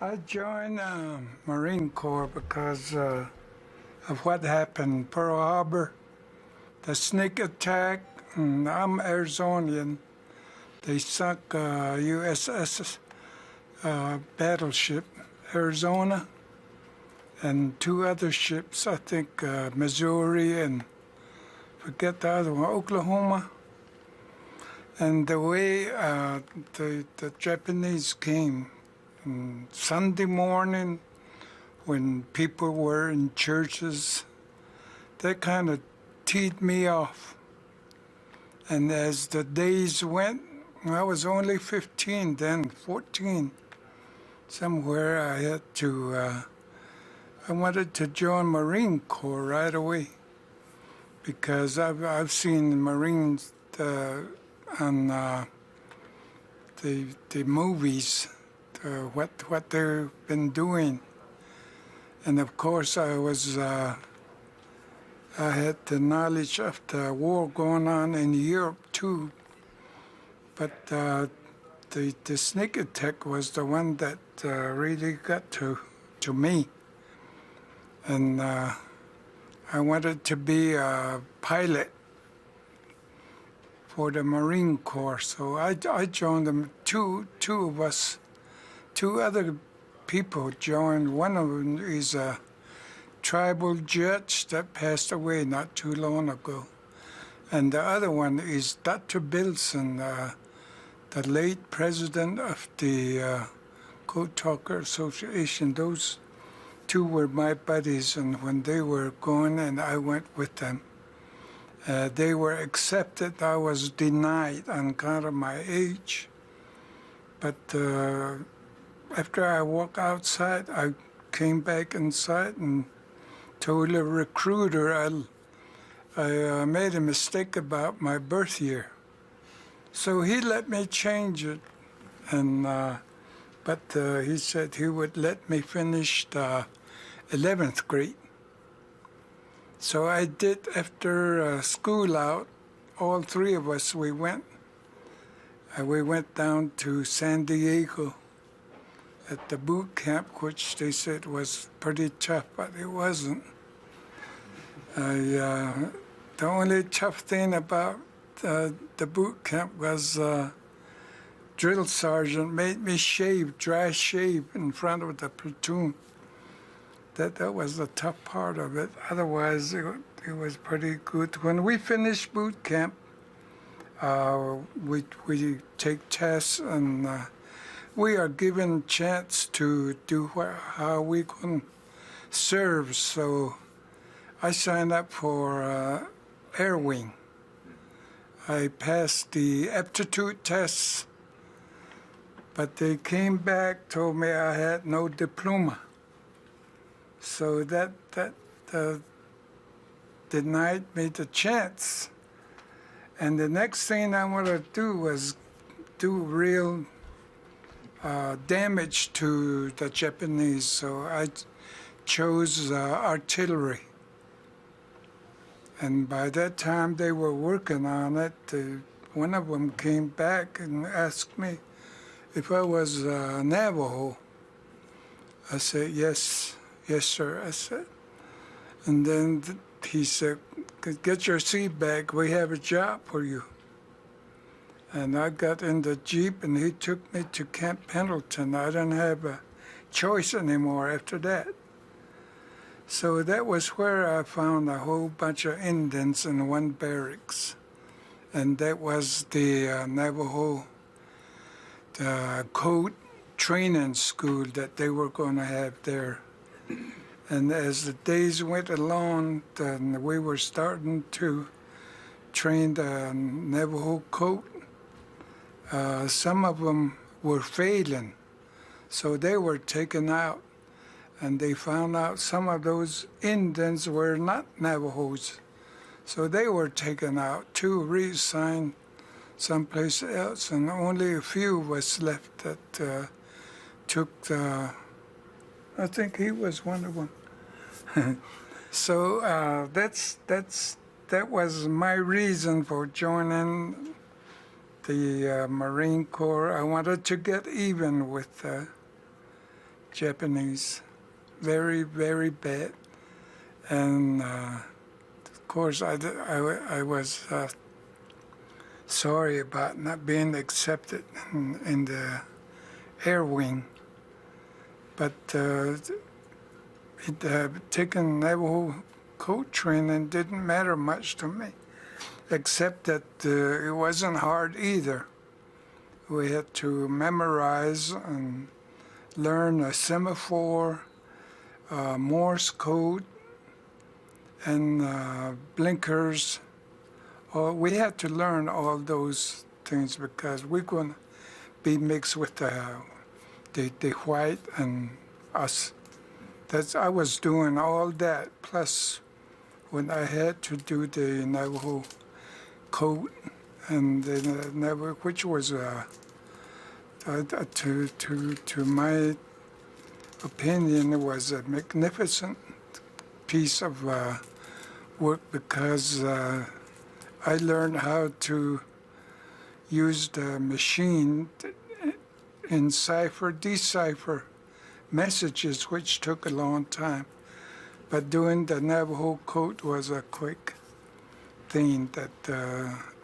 I joined Marine Corps because of what happened in Pearl Harbor, the sneak attack. And I'm Arizonian. They sunk USS battleship Arizona and two other ships, I think Missouri and forget the other one, Oklahoma. And the way the Japanese came Sunday morning when people were in churches, that kind of teed me off. And as the days went, I was only 15 then, 14. Somewhere I wanted to join Marine Corps right away because I've seen Marines on the movies, what they've been doing. And of course I had the knowledge of the war going on in Europe too, but the sneak attack was the one that really got to me. And I wanted to be a pilot for the Marine Corps, so I joined them. Two of us, two other people joined. One of them is a tribal judge that passed away not too long ago. And the other one is Dr. Bilson, the late president of the Code Talker Association. Those two were my buddies, and when they were going and I went with them, they were accepted. I was denied on account of my age. But after I walked outside, I came back inside and told the recruiter I made a mistake about my birth year. So he let me change it, and but he said he would let me finish the 11th grade. So I did after school out. All three of us, we went down to San Diego at the boot camp, which they said was pretty tough, but it wasn't. The only tough thing about the boot camp was drill sergeant made me dry shave in front of the platoon. That was the tough part of it. Otherwise, it was pretty good. When we finished boot camp, we take tests and we are given chance to do how we can serve. So I signed up for Air Wing. I passed the aptitude tests, but they came back, told me I had no diploma. So that denied me the chance. And the next thing I wanted to do was do real damage to the Japanese. So I chose artillery. And by that time they were working on it. One of them came back and asked me if I was Navajo. I said, yes, sir, I said. And then he said, get your seat back, we have a job for you. And I got in the Jeep and he took me to Camp Pendleton. I didn't have a choice anymore after that. So that was where I found a whole bunch of Indians in one barracks. And that was the Navajo code training school that they were going to have there. And as the days went along, then we were starting to train the Navajo code. Some of them were failing, so they were taken out. And they found out some of those Indians were not Navajos. So they were taken out too, reassigned someplace else, and only a few was left that took the, I think he was one of them. So that was my reason for joining the Marine Corps. I wanted to get even with Japanese, very, very bad. And of course, I was sorry about not being accepted in the air wing. But taking Navajo code training didn't matter much to me, except that it wasn't hard either. We had to memorize and learn a semaphore, Morse code, and blinkers. We had to learn all those things because we're going to be mixed with the white and us. I was doing all that. Plus, when I had to do the Navajo code, and the Navajo, which was to my opinion, it was a magnificent piece of work because I learned how to use the machine in decipher messages, which took a long time. But doing the Navajo code was a quick thing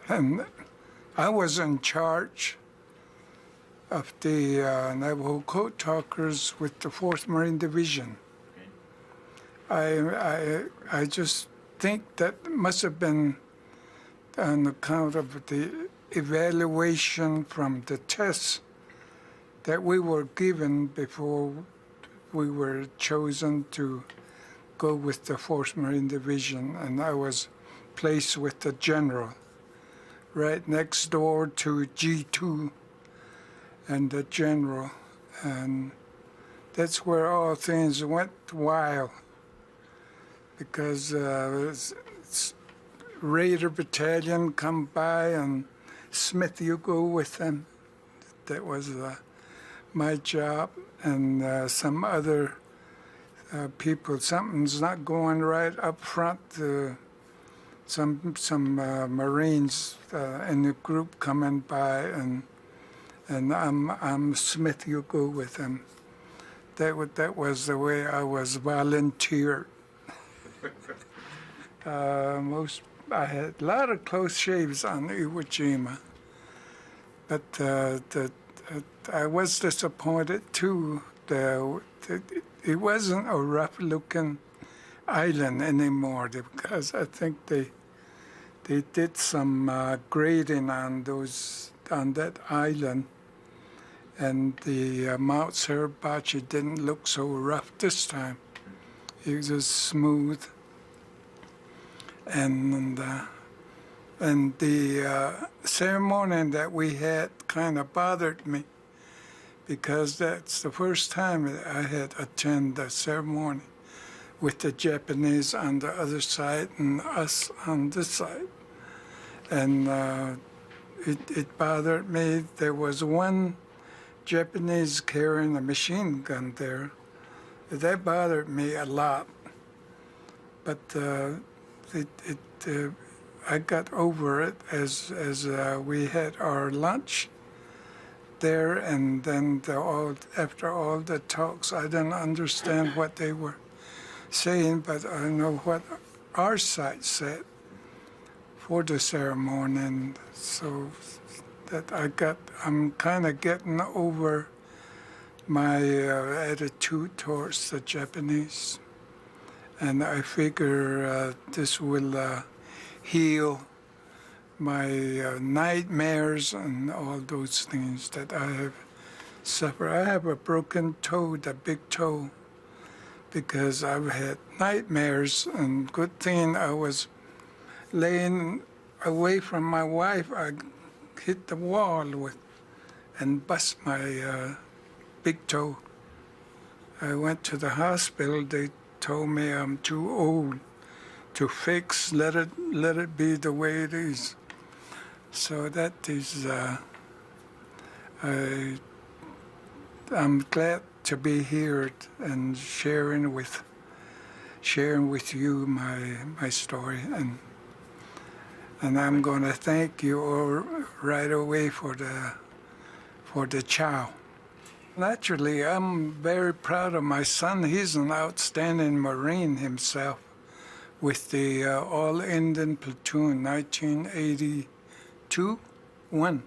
and I was in charge of the Navajo code talkers with the 4th Marine Division. I just think that must have been on account of the evaluation from the tests that we were given before we were chosen to go with the 4th Marine Division, and I was placed with the general right next door to G2 and the general, and that's where all things went wild because Raider Battalion come by and Smith, you go with them. That was my job, and some other people. Something's not going right up front. Some Marines in the group coming by, and I'm Smith. You go with them. That was the way I was volunteered. I had a lot of close shaves on Iwo Jima, but I was disappointed too. It wasn't a rough-looking island anymore because I think they did some grading on that island, and the Mount Suribachi didn't look so rough this time. It was just smooth, and the ceremony that we had kind of bothered me because that's the first time that I had attended a ceremony with the Japanese on the other side and us on this side. And it bothered me. There was one Japanese carrying a machine gun there. That bothered me a lot. But I got over it as we had our lunch there, and then after all the talks, I didn't understand what they were saying, but I know what our side said for the ceremony, and so that I'm kind of getting over my attitude towards the Japanese, and I figure this will heal my nightmares and all those things that I have suffered. I have a broken toe, the big toe, because I've had nightmares, and good thing I was laying away from my wife. I hit the wall and bust my big toe. I went to the hospital. They told me I'm too old to fix. Let it be the way it is. So that is. I'm glad to be here and sharing with you my story, and I'm going to thank you all right away for the chow. Naturally, I'm very proud of my son. He's an outstanding Marine himself with the All-Indian Platoon, 1982, 1.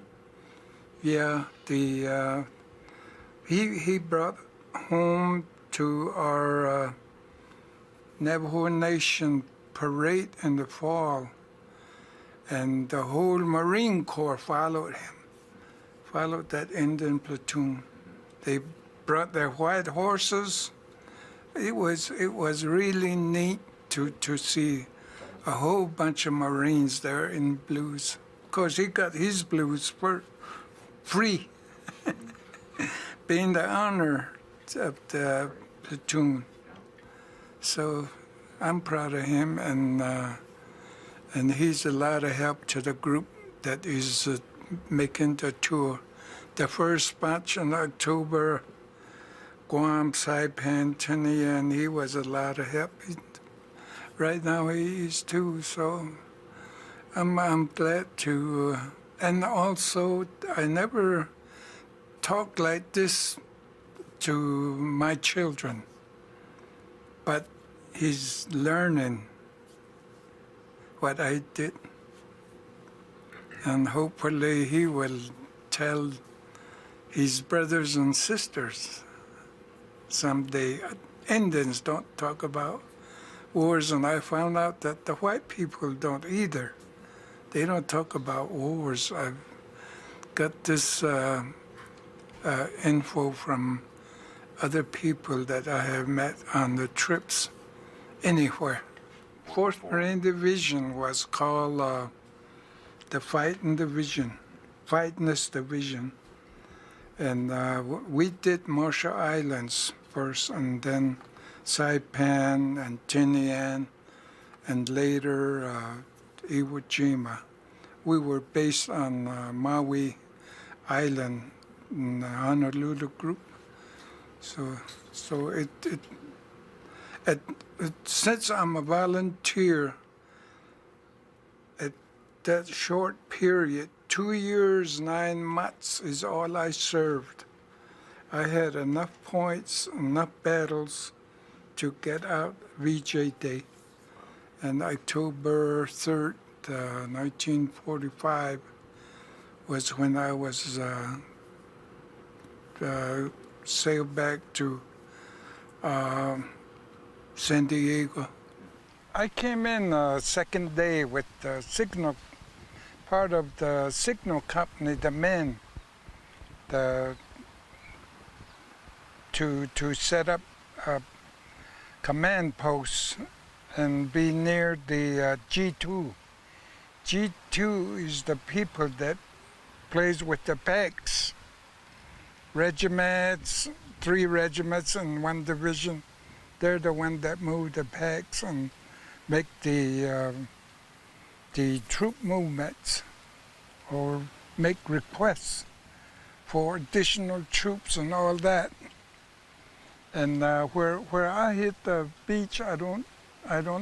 Yeah, he brought home to our Navajo Nation parade in the fall, and the whole Marine Corps followed him, followed that Indian platoon. They brought their white horses. It was really neat to see a whole bunch of Marines there in blues. Of course, he got his blues for free, being the honor of the platoon. So I'm proud of him, and he's a lot of help to the group that is making the tour. The first batch in October, Guam, Saipan, Tinian, he was a lot of help. Right now he is too, so I'm glad to. And also, I never talked like this to my children, but he's learning what I did, and hopefully he will tell his brothers and sisters someday. Indians don't talk about wars, and I found out that the white people don't either. They don't talk about wars. I've got this info from other people that I have met on the trips anywhere. 4th Marine Division was called the Fighting Division, Fightiness Division. And we did Marshall Islands first, and then Saipan and Tinian, and later Iwo Jima. We were based on Maui Island in the Honolulu group. So since I'm a volunteer, at that short period, 2 years, 9 months is all I served. I had enough points, enough battles to get out VJ Day. And October 3rd, 1945 was when I was sailed back to San Diego. I came in second day with the signal, part of the signal company, the men, to set up command posts and be near the G2. G2 is the people that plays with the packs. Regiments, 3 regiments and 1 division. They're the one that move the packs and make the troop movements or make requests for additional troops and all that. And where I hit the beach, I don't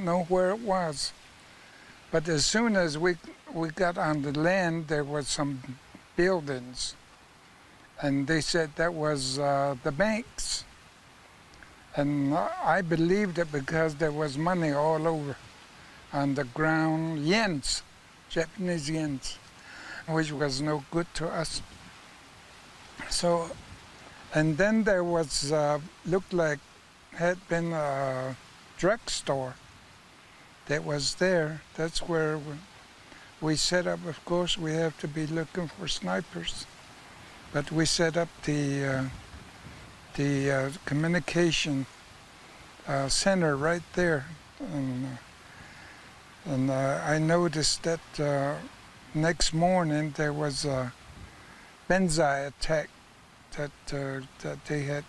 know where it was. But as soon as we got on the land, there was some buildings. And they said that was the banks. And I believed it because there was money all over on the ground, yens, Japanese yens, which was no good to us. So, and then there was, looked like had been a drugstore that was there. That's where we set up. Of course, we have to be looking for snipers, but we set up the communication center right there, and I noticed that next morning there was a Banzai attack that they had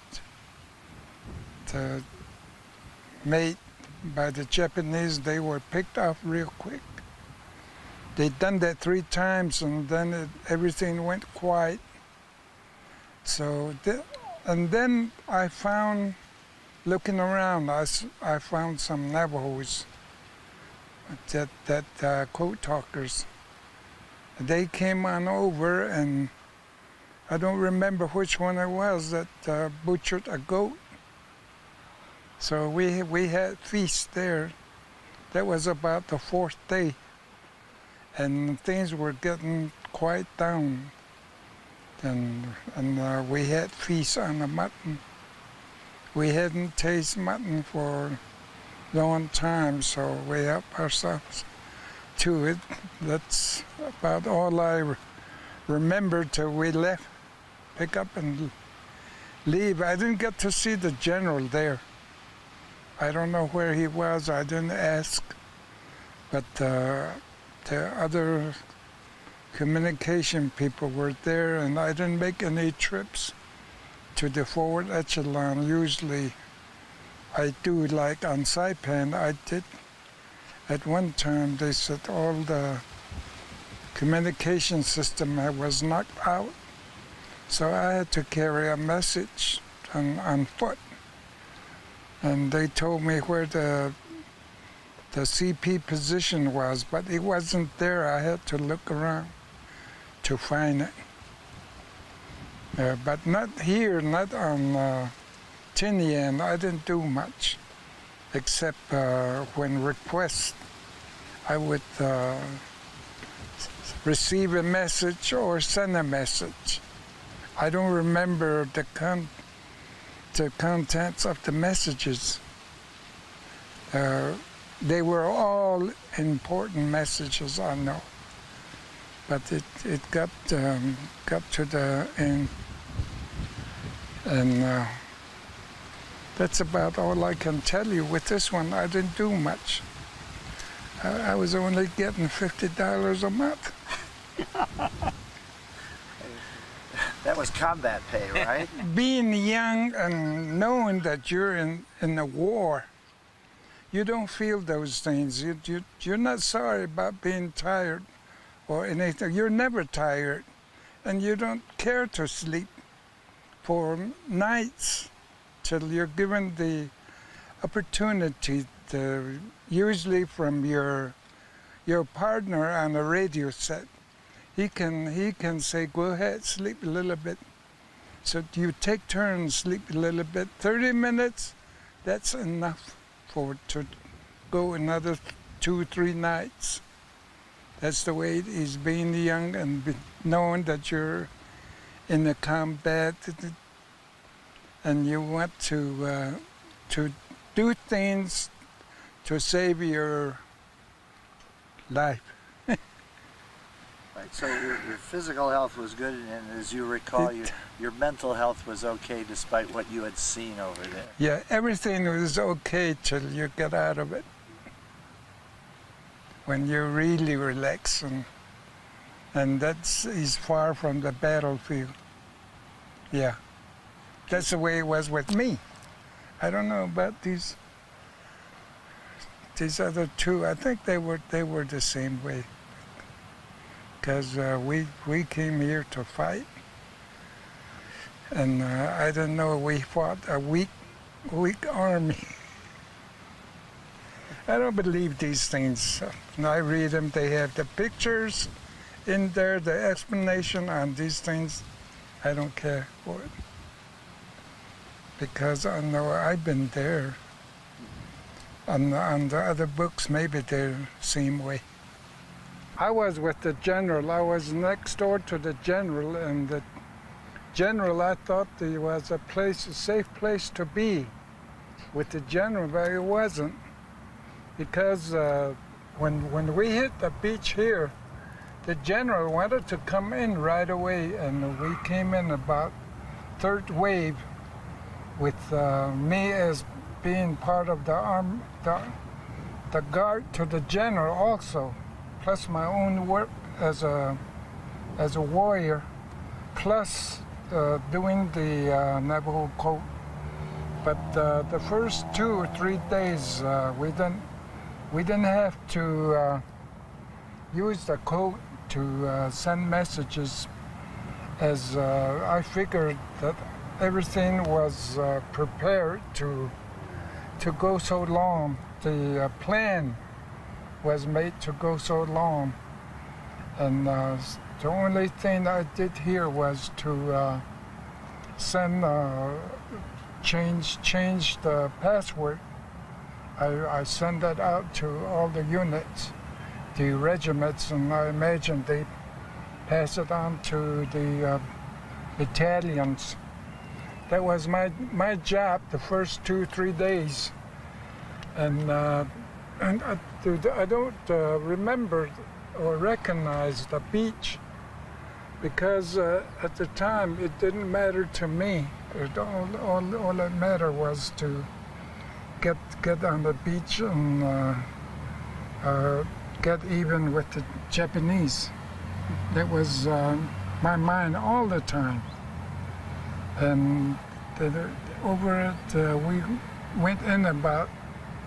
made by the Japanese. They were picked off real quick. They'd done that 3 times, and then everything went quiet. So, and then I found, looking around, I found some Navajos, that code talkers. They came on over, and I don't remember which one it was that butchered a goat. So we had feast there. That was about the 4th day, and things were getting quite down. And we had feast on the mutton. We hadn't tasted mutton for a long time, so we helped ourselves to it. That's about all I remember till we left, pick up and leave. I didn't get to see the general there. I don't know where he was, I didn't ask, but the other communication people were there, and I didn't make any trips to the forward echelon. Usually I do, like on Saipan, I did. At one time they said all the communication system was knocked out, so I had to carry a message on foot. And they told me where the CP position was, but it wasn't there. I had to look around to find it. But not here, not on Tinian. I didn't do much, except when requests, I would receive a message or send a message. I don't remember the contents of the messages. They were all important messages, I know. But it got to the end, and that's about all I can tell you. With this one, I didn't do much. I was only getting $50 a month. That was combat pay, right? Being young and knowing that you're in the war, you don't feel those things. You're not sorry about being tired or anything. You're never tired, and you don't care to sleep for nights till you're given the opportunity to, usually from your partner on a radio set. He can say, go ahead, sleep a little bit. So you take turns, sleep a little bit. 30 minutes, that's enough to go another 2 or 3 nights. That's the way it is, being young and knowing that you're in the combat and you want to do things to save your life. Right, so your physical health was good, and as you recall, your mental health was okay despite what you had seen over there. Yeah, everything was okay till you get out of it. When you really relax, and is far from the battlefield. Yeah, that's the way it was with me. I don't know about these other two. I think they were the same way. Because we came here to fight, and I don't know, we fought a weak army. I don't believe these things. When I read them, they have the pictures in there, the explanation on these things. I don't care for it. Because I know I've been there. On the other books, maybe they're the same way. I was with the general. I was next door to the general, and the general, I thought there was a safe place to be with the general, but it wasn't. Because when we hit the beach here, the general wanted to come in right away, and we came in about 3rd wave with me as being part of the guard to the general also, plus my own work as a warrior, plus doing the Navajo code. But the first 2 or 3 days, we didn't have to use the code to send messages, as I figured that everything was prepared to go so long. The plan was made to go so long, and The only thing I did here was to send change the password. I sent that out to all the units, the regiments, and I imagine they pass it on to the battalions. That was my job the first 2-3 days, and I don't remember or recognize the beach because at the time it didn't matter to me. All that mattered was to get on the beach and get even with the Japanese. That was my mind all the time. And over it, we went in about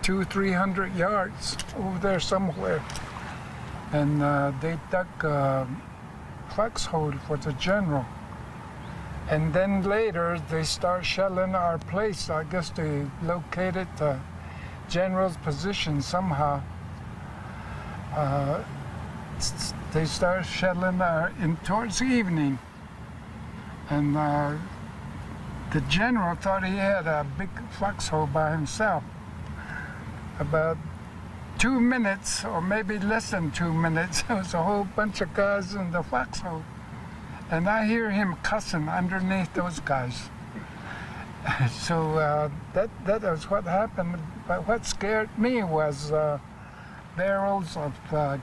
200-300 yards over there somewhere, and they dug a foxhole for the general. And then later they start shelling our place. I guess they located the general's position somehow. They start shelling in towards evening, and the general thought he had a big foxhole by himself. About 2 minutes, or maybe less than 2 minutes, there was a whole bunch of guys in the foxhole. And I hear him cussing underneath those guys. So that was what happened. But what scared me was barrels of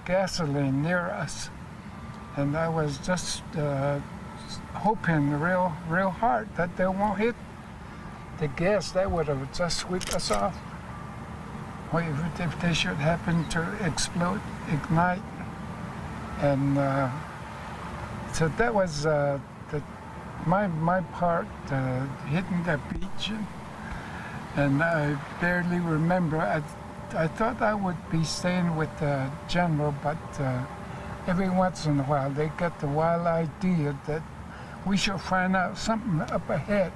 gasoline near us. And I was just hoping real hard that they won't hit the gas. That would have just swept us off. Or if they should happen to explode, ignite. And so that was my part, hitting the beach. And I barely remember. I thought I would be staying with the general, but every once in a while they get the wild idea that we should find out something up ahead.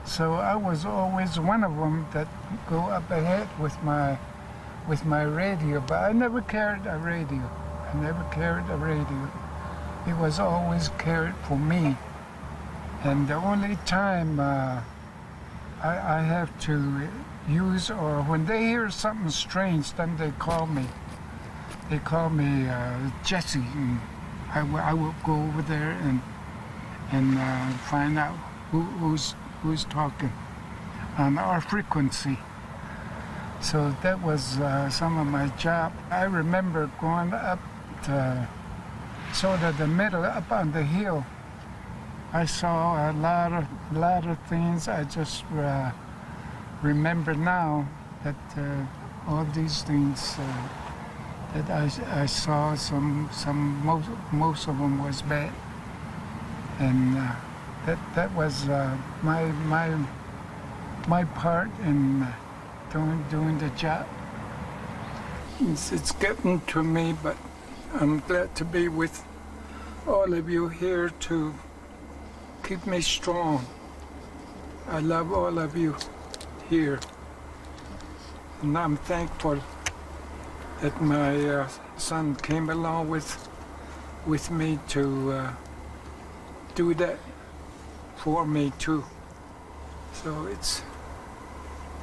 So I was always one of them that go up ahead with my radio, but I never carried a radio. It was always carried for me. And the only time I have to use, or when they hear something strange, then they call me. They call me Jesse, and I will go over there and find out who's talking on our frequency. So that was some of my job. I remember going up to sort of the middle, up on the hill. I saw a lot of things. I just remember now that all these things that I saw, most of them was bad, and that was my part in doing the job. It's getting to me, but I'm glad to be with all of you here to keep me strong. I love all of you here, and I'm thankful that my son came along with me to do that for me too. So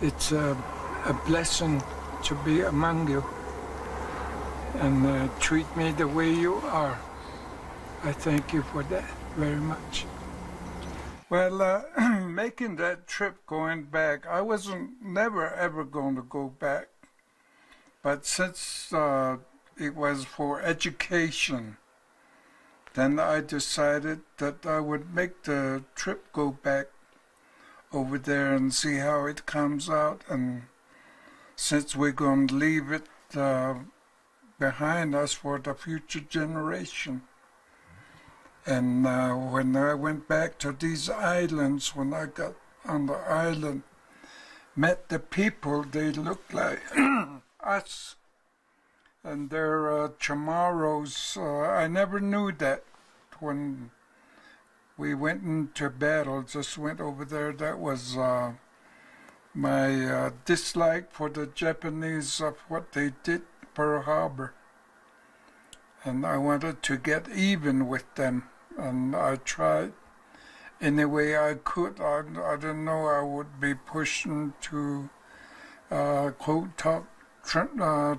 it's a blessing to be among you and treat me the way you are. I thank you for that very much. Well, making that trip going back, I wasn't never ever going to go back. But since it was for education, then I decided that I would make the trip go back over there and see how it comes out. And since we're going to leave it behind us for the future generation. And when I went back to these islands, when I got on the island, met the people, they looked like us. And they're Chamorros. I never knew that when we went into battle, just went over there. That was my dislike for the Japanese of what they did Pearl Harbor. and I wanted to get even with them, and I tried any way I could. I didn't know I would be pushing to Coat Talk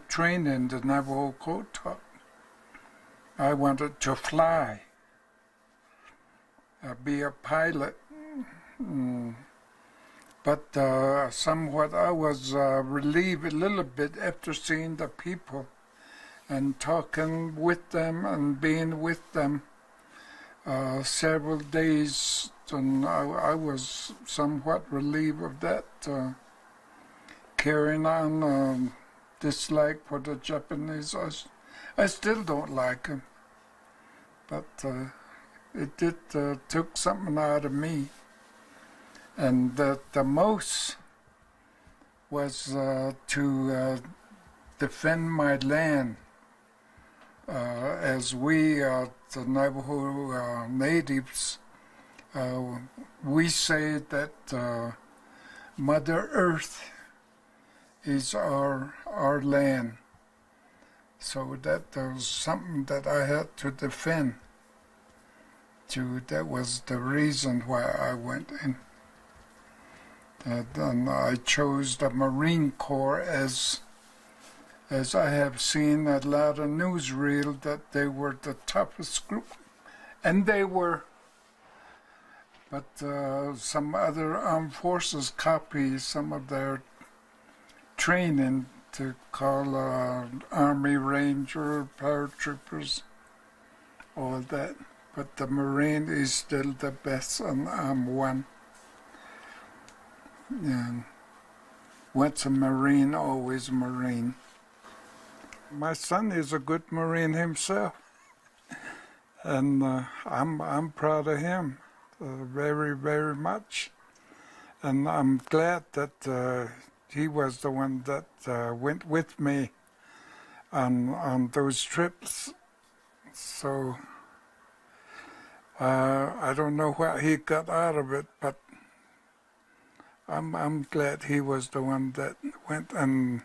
training, the Navajo Coat Talk. I wanted to fly, be a pilot. Mm. But somewhat I was relieved a little bit after seeing the people and talking with them and being with them several days. And I was somewhat relieved of that, carrying on dislike for the Japanese. I still don't like them, but it did took something out of me. And the most was to defend my land, as we, the Navajo natives, we say that Mother Earth is our land. So that was something that I had to defend. That was the reason why I went in. And I chose the Marine Corps as I have seen a lot of newsreel that they were the toughest group, and they were. But some other armed forces copy some of their training to call Army Ranger, paratroopers, all that. But the Marine is still the best, and I'm one. And once a Marine, always a Marine. My son is a good Marine himself, and I'm proud of him very, very much. And I'm glad that he was the one that went with me on those trips. So I don't know what he got out of it, but I'm glad he was the one that went. And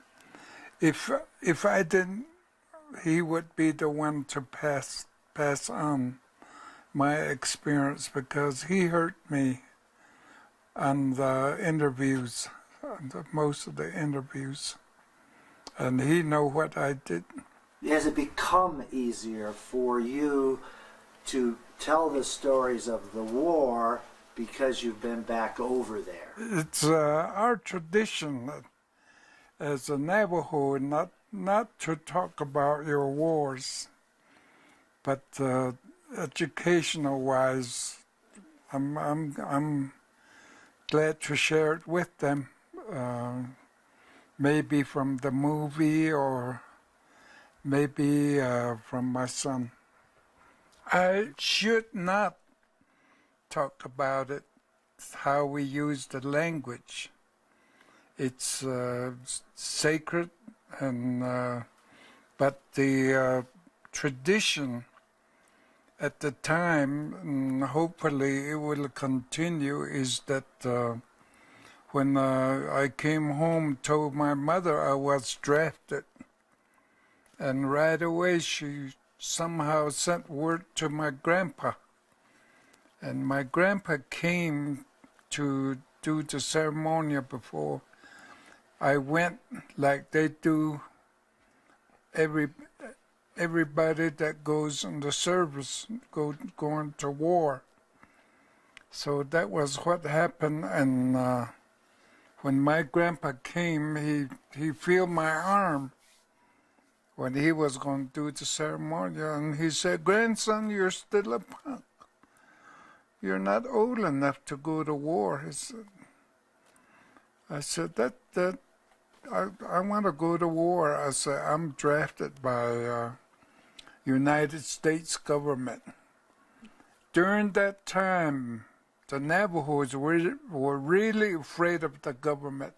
if I didn't, he would be the one to pass on my experience, because he hurt me on the interviews, most of the interviews, and he know what I did. Has it become easier for you to tell the stories of the war because you've been back over there? It's our tradition as a Navajo not to talk about your wars, but educational wise, I'm glad to share it with them. Maybe from the movie, or maybe from my son. I should not talk about it, how we use the language. It's sacred, and but the tradition at the time, and hopefully it will continue, is that when I came home, told my mother I was drafted, and right away she somehow sent word to my grandpa, and my grandpa came to do the ceremony before I went, like they do everybody that goes in the service, going to war. So that was what happened, and when my grandpa came, he felt my arm when he was going to do the ceremony, and he said, "Grandson, you're still a punk. You're not old enough to go to war." He said. I said, I want to go to war. I said, I'm drafted by United States government. During that time, the Navajos were really afraid of the government,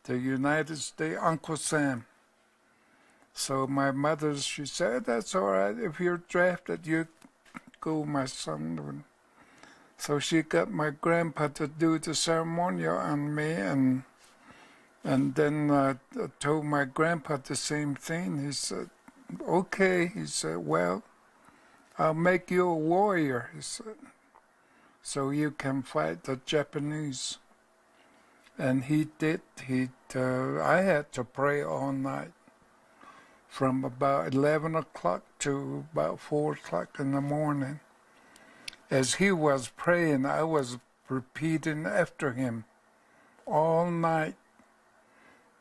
the United States, Uncle Sam. So my mother, she said, that's all right. If you're drafted, you go, my son. So she got my grandpa to do the ceremony on me, and then I told my grandpa the same thing. He said, okay. He said, well, I'll make you a warrior, he said, so you can fight the Japanese. And he did. I had to pray all night from about 11 o'clock to about 4 o'clock in the morning. As he was praying, I was repeating after him all night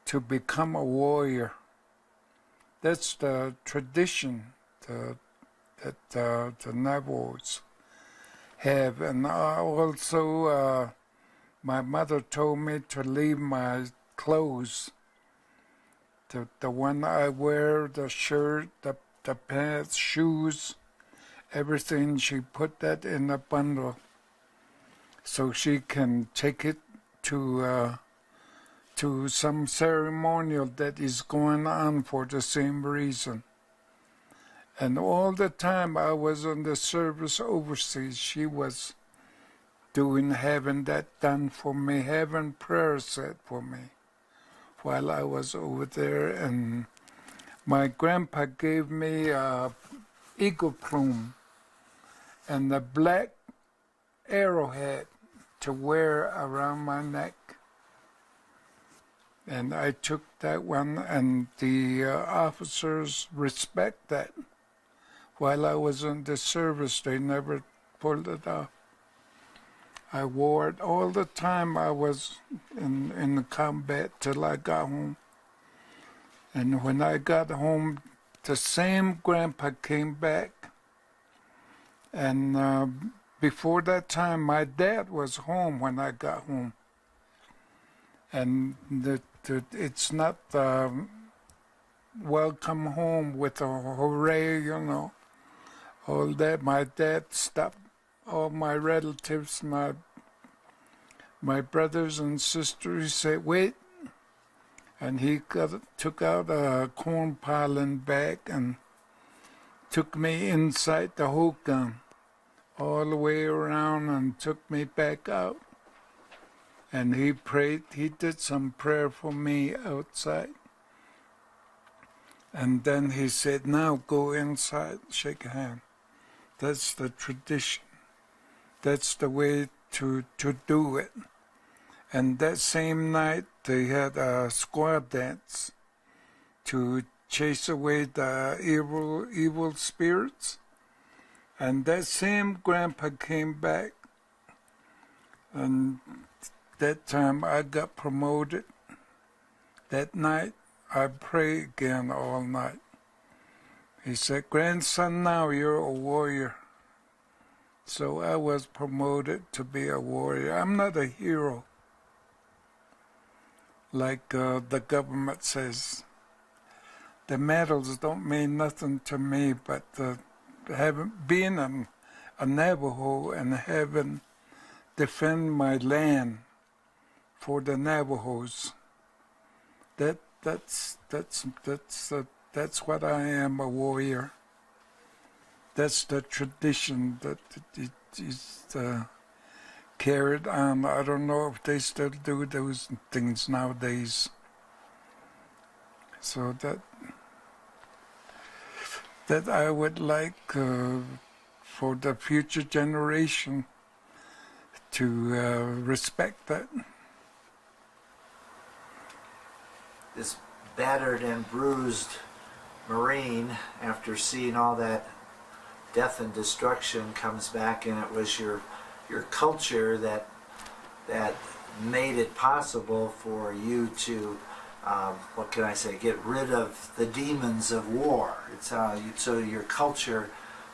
to become a warrior. That's the tradition that the Navajos have. And also, my mother told me to leave my clothes, the one I wear, the shirt, the pants, shoes, everything. She put that in a bundle so she can take it to some ceremonial that is going on for the same reason. And all the time I was on the service overseas, she was having that done for me, having prayers said for me while I was over there. And my grandpa gave me a eagle plume and a black arrowhead to wear around my neck. And I took that one, and the officers respect that. While I was in the service, they never pulled it off. I wore it all the time I was in the combat till I got home. And when I got home, the same grandpa came back. And before that time, my dad was home when I got home. And it's not welcome home with a hooray, you know. All that. My dad stopped all my relatives, my brothers and sisters. He said, wait. And he took out a corn piling bag and took me inside the hookah all the way around and took me back out. And he prayed, he did some prayer for me outside. And then he said, now go inside, shake a hand. That's the tradition. That's the way to do it. And that same night, they had a squad dance to chase away the evil spirits. And that same grandpa came back. And that time I got promoted. That night, I prayed again all night. He said, grandson, now you're a warrior. So I was promoted to be a warrior. I'm not a hero, like the government says. The medals don't mean nothing to me, but being a Navajo and having defend my land for the Navajos, that's what I am, a warrior. That's the tradition that it is carried on. I don't know if they still do those things nowadays. So that I would like for the future generation to respect that. This battered and bruised Marine, after seeing all that death and destruction, comes back, and it was your culture that made it possible for you to what can I say, get rid of the demons of war. It's so your culture,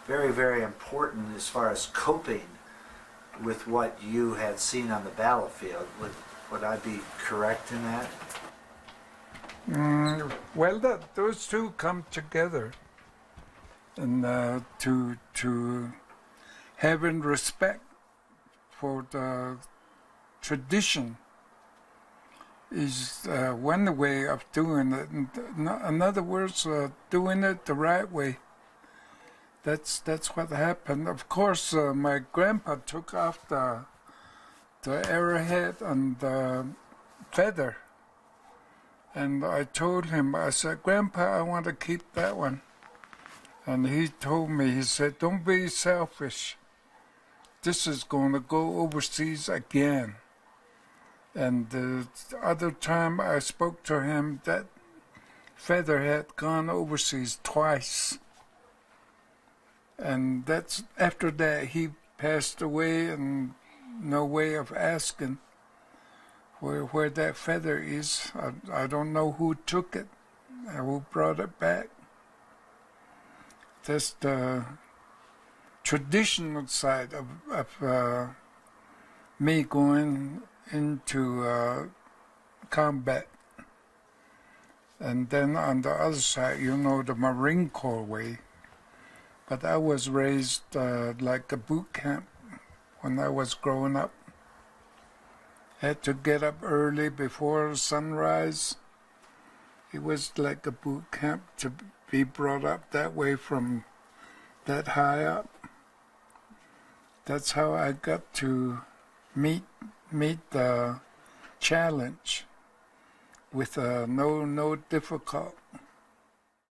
very, very important as far as coping with what you had seen on the battlefield. Would I be correct in that? Well, those two come together, and to having respect for the tradition is one way of doing it. And in other words, doing it the right way. That's what happened. Of course, my grandpa took off the arrowhead and the feather. And I told him, I said, Grandpa, I want to keep that one. And he told me, he said, don't be selfish. This is going to go overseas again. And the other time I spoke to him, that feather had gone overseas twice. And that's after that he passed away, and no way of asking where that feather is. I don't know who took it and who brought it back. That's the traditional side of me going into combat. And then on the other side, you know, the Marine Corps way. But I was raised like a boot camp when I was growing up. Had to get up early before sunrise. It was like a boot camp to be brought up that way from that high up. That's how I got to meet the challenge with no difficult.